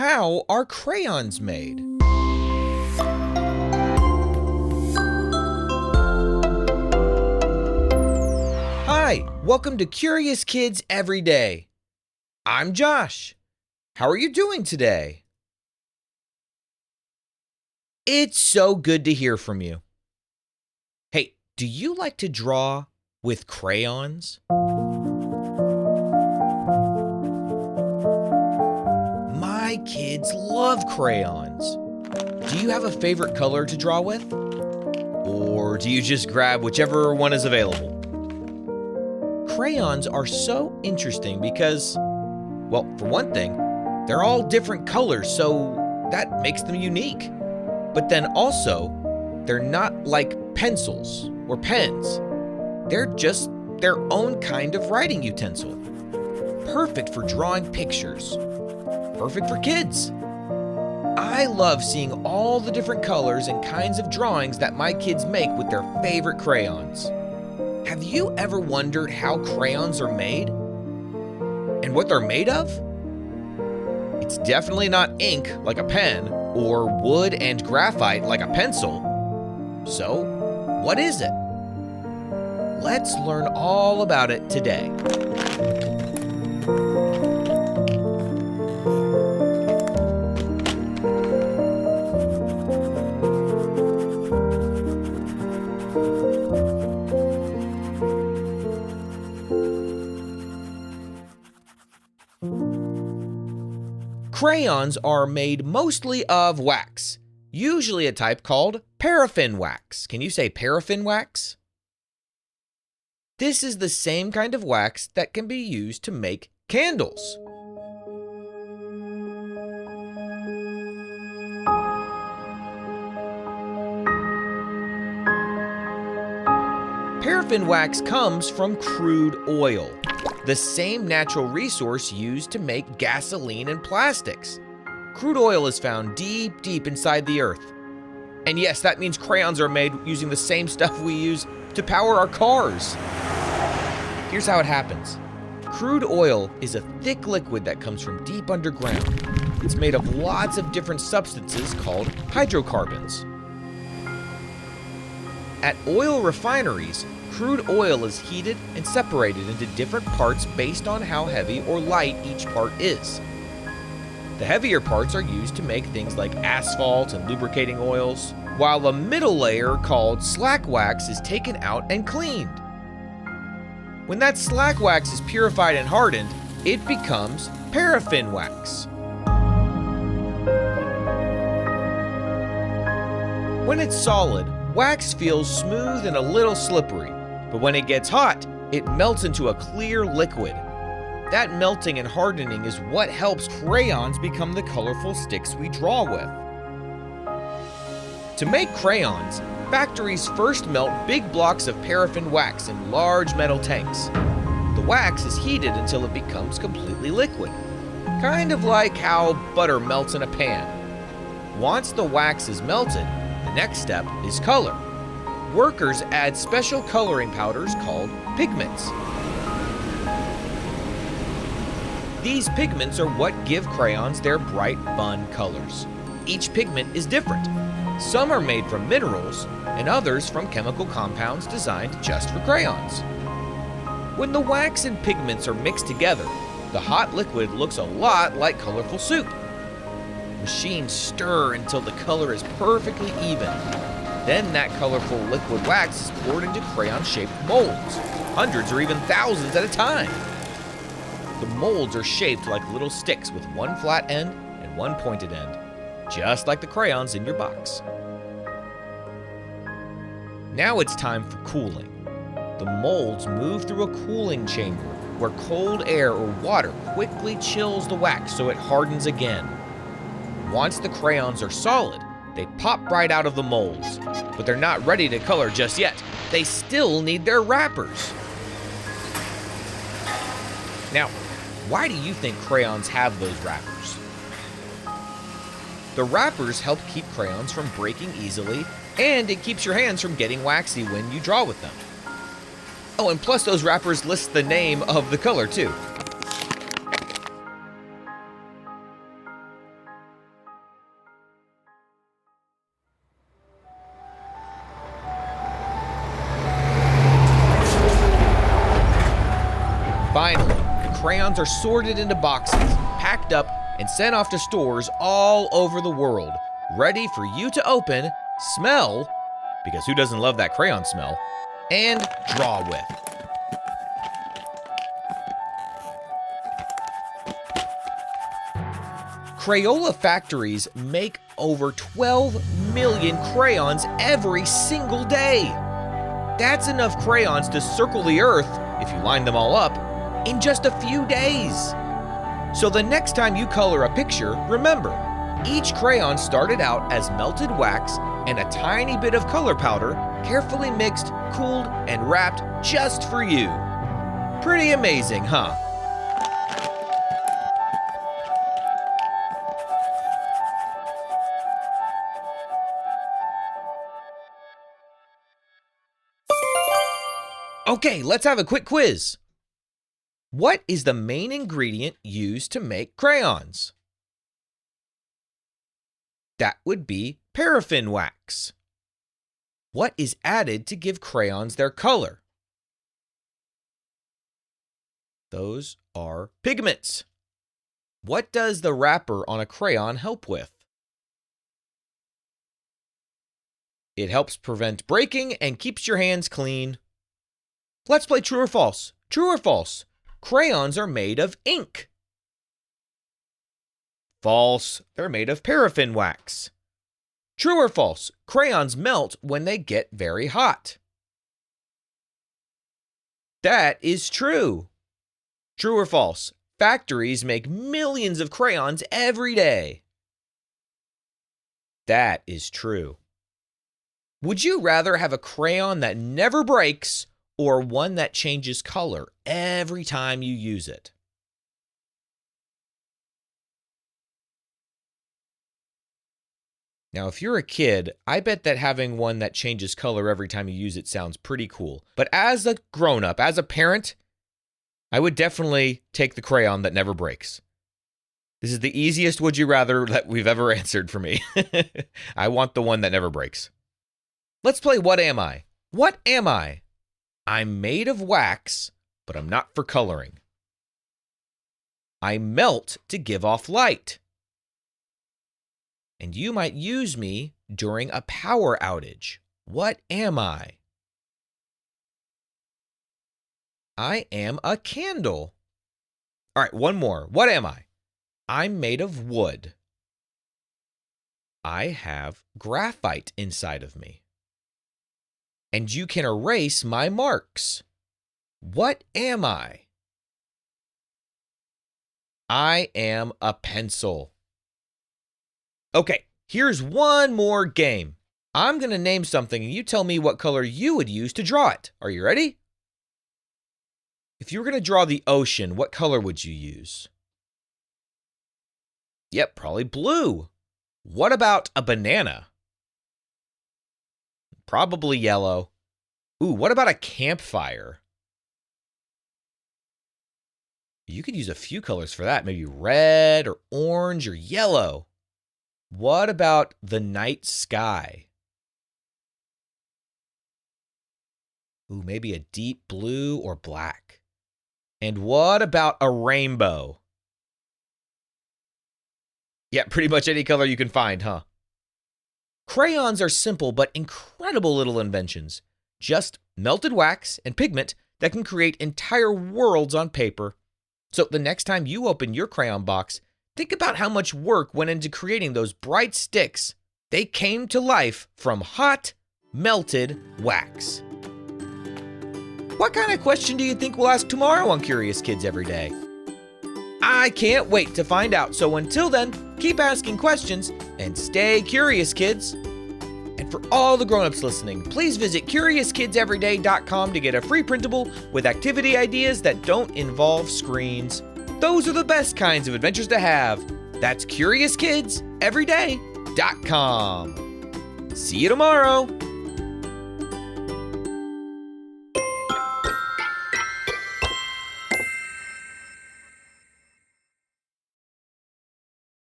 How are crayons made? Hi, welcome to Curious Kids Every Day. I'm Josh. How are you doing today? It's so good to hear from you. Hey, do you like to draw with crayons? My kids love crayons. Do you have a favorite color to draw with? Or do you just grab whichever one is available? Crayons are so interesting because, well, for one thing, they're all different colors, so that makes them unique. But then also, they're not like pencils or pens. They're just their own kind of writing utensil. Perfect for drawing pictures. Perfect for kids. I love seeing all the different colors and kinds of drawings that my kids make with their favorite crayons. Have you ever wondered how crayons are made? And what they're made of? It's definitely not ink like a pen or wood and graphite like a pencil. So, what is it? Let's learn all about it today. Crayons are made mostly of wax, usually a type called paraffin wax. Can you say paraffin wax? This is the same kind of wax that can be used to make candles. Paraffin wax comes from crude oil, the same natural resource used to make gasoline and plastics. Crude oil is found deep, deep inside the earth. And yes, that means crayons are made using the same stuff we use to power our cars. Here's how it happens. Crude oil is a thick liquid that comes from deep underground. It's made of lots of different substances called hydrocarbons. At oil refineries, crude oil is heated and separated into different parts based on how heavy or light each part is. The heavier parts are used to make things like asphalt and lubricating oils, while the middle layer called slack wax is taken out and cleaned. When that slack wax is purified and hardened, it becomes paraffin wax. When it's solid, wax feels smooth and a little slippery, but when it gets hot, it melts into a clear liquid. That melting and hardening is what helps crayons become the colorful sticks we draw with. To make crayons, factories first melt big blocks of paraffin wax in large metal tanks. The wax is heated until it becomes completely liquid, kind of like how butter melts in a pan. Once the wax is melted, the next step is color. Workers add special coloring powders called pigments. These pigments are what give crayons their bright, fun colors. Each pigment is different. Some are made from minerals, and others from chemical compounds designed just for crayons. When the wax and pigments are mixed together, the hot liquid looks a lot like colorful soup. Machines stir until the color is perfectly even. Then that colorful liquid wax is poured into crayon-shaped molds, hundreds or even thousands at a time. The molds are shaped like little sticks with one flat end and one pointed end, just like the crayons in your box. Now it's time for cooling. The molds move through a cooling chamber where cold air or water quickly chills the wax so it hardens again. Once the crayons are solid, they pop right out of the molds, but they're not ready to color just yet. They still need their wrappers. Now, why do you think crayons have those wrappers? The wrappers help keep crayons from breaking easily, and it keeps your hands from getting waxy when you draw with them. Oh, and plus those wrappers list the name of the color too. crayons are sorted into boxes, packed up, and sent off to stores all over the world, ready for you to open, smell, because who doesn't love that crayon smell, and draw with. Crayola factories make over 12 million crayons every single day. That's enough crayons to circle the earth, if you line them all up, in just a few days. So the next time you color a picture, remember, each crayon started out as melted wax and a tiny bit of color powder, carefully mixed, cooled, and wrapped just for you. Pretty amazing, huh? Okay, let's have a quick quiz. What is the main ingredient used to make crayons? That would be paraffin wax. What is added to give crayons their color? Those are pigments. What does the wrapper on a crayon help with? It helps prevent breaking and keeps your hands clean. Let's play true or false. True or false? Crayons are made of ink. False. They're made of paraffin wax. True or false? Crayons melt when they get very hot. That is true. True or false? Factories make millions of crayons every day. That is true. Would you rather have a crayon that never breaks or one that changes color every time you use it? Now, if you're a kid, I bet that having one that changes color every time you use it sounds pretty cool. But as a grown-up, as a parent, I would definitely take the crayon that never breaks. This is the easiest would you rather that we've ever answered for me. I want the one that never breaks. Let's play What Am I? What am I? I'm made of wax, but I'm not for coloring. I melt to give off light. And you might use me during a power outage. What am I? I am a candle. All right, one more. What am I? I'm made of wood. I have graphite inside of me. And you can erase my marks. What am I? I am a pencil. Okay, here's one more game. I'm going to name something and you tell me what color you would use to draw it. Are you ready? If you were going to draw the ocean, what color would you use? Yep, probably blue. What about a banana? Probably yellow. Ooh, what about a campfire? You could use a few colors for that, maybe red or orange or yellow. What about the night sky? Ooh, maybe a deep blue or black. And what about a rainbow? Yeah, pretty much any color you can find, huh? Crayons are simple but incredible little inventions. Just melted wax and pigment that can create entire worlds on paper. So the next time you open your crayon box, think about how much work went into creating those bright sticks. They came to life from hot, melted wax. What kind of question do you think we'll ask tomorrow on Curious Kids Every Day? I can't wait to find out. So until then, keep asking questions and stay curious, kids. And for all the grown-ups listening, please visit CuriousKidsEveryday.com to get a free printable with activity ideas that don't involve screens. Those are the best kinds of adventures to have. That's CuriousKidsEveryday.com. See you tomorrow.